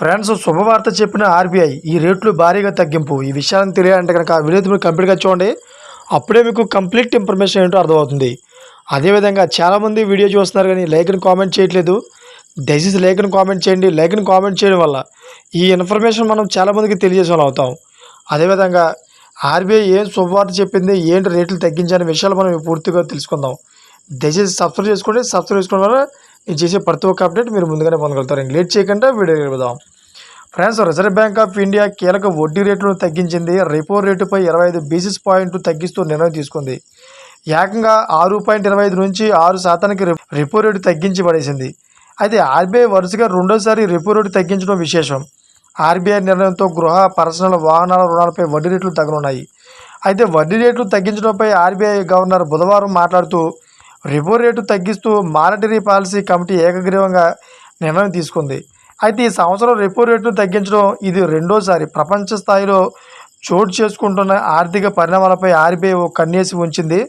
Friends, శుభవార్త చెప్పిన RBI ఈ రేట్లు భారీగా తగ్గింపు. ఈ విషయాన్ని తెలియాలంటే కనుక ఆ వీడియో మీరు కంప్లీట్గా చూడండి. అప్పుడే మీకు కంప్లీట్ ఇన్ఫర్మేషన్ ఏంటో అర్థమవుతుంది. అదేవిధంగా చాలామంది వీడియో చూస్తున్నారు కానీ లైక్ని కామెంట్ చేయట్లేదు. దయచేసి లైక్ని కామెంట్ చేయండి. లైక్ని కామెంట్ చేయడం వల్ల ఈ ఇన్ఫర్మేషన్ మనం చాలామందికి తెలియజేసే వాళ్ళు అవుతాం. అదేవిధంగా ఆర్బీఐ ఏం శుభవార్త చెప్పింది, ఏంటి రేట్లు తగ్గించని విషయాలు మనం పూర్తిగా తెలుసుకుందాం. దయచేసి సబ్స్క్రైబ్ చేసుకోండి. సబ్స్క్రైబ్ చేసుకోవడం వల్ల నేను చేసే ప్రతి ఒక్క అప్డేట్ మీరు ముందుగానే పొందగలుగుతారు. లేట్ చేయకుండా వీడియో వెళ్దాం. Friends, reserve bank of India కీలక వడ్డీ రేట్లను తగ్గించింది. రెపో రేటుపై 25 బేసిస్ పాయింట్లు తగ్గిస్తూ నిర్ణయం తీసుకుంది. ఏకంగా 6.25 నుంచి 6% రెపో రేటు తగ్గించి పడేసింది. అయితే ఆర్బీఐ వరుసగా రెండోసారి రెపో రేటు తగ్గించడం విశేషం. ఆర్బీఐ నిర్ణయంతో గృహ, పర్సనల్, వాహనాల రుణాలపై వడ్డీ రేట్లు తగ్గనున్నాయి. అయితే వడ్డీ రేట్లు తగ్గించడంపై ఆర్బీఐ గవర్నర్ బుధవారం మాట్లాడుతూ రెపో రేటు తగ్గిస్తూ మానిటరీ పాలసీ కమిటీ ఏకగ్రీవంగా నిర్ణయం తీసుకుంది. అయితే ఈ సంవత్సరం రెపో రేటును తగ్గించడం ఇది రెండోసారి. ప్రపంచ స్థాయిలో చోటు చేసుకుంటున్న ఆర్థిక పరిణామాలపై ఆర్బీఐ ఓ కన్నేసి ఉంచింది.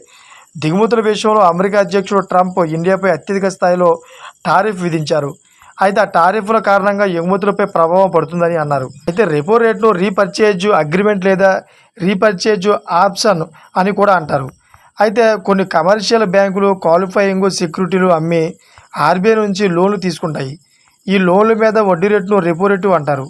దిగుమతుల విషయంలో అమెరికా అధ్యక్షుడు ట్రంప్ ఇండియాపై అత్యధిక స్థాయిలో టారిఫ్ విధించారు. అయితే ఆ టారిఫ్ల కారణంగా ఎగుమతులపై ప్రభావం పడుతుందని అన్నారు. అయితే రెపో రేట్ను రీపర్చేజ్ అగ్రిమెంట్ లేదా రీపర్చేజ్ ఆప్షన్ అని కూడా అంటారు. అయితే కొన్ని కమర్షియల్ బ్యాంకులు క్వాలిఫైయింగ్ సెక్యూరిటీలు అమ్మి ఆర్బీఐ నుంచి లోన్లు తీసుకుంటాయి. ఈ లోన్ల మీద వడ్డీ రేటును రెపో రేటు అంటారు.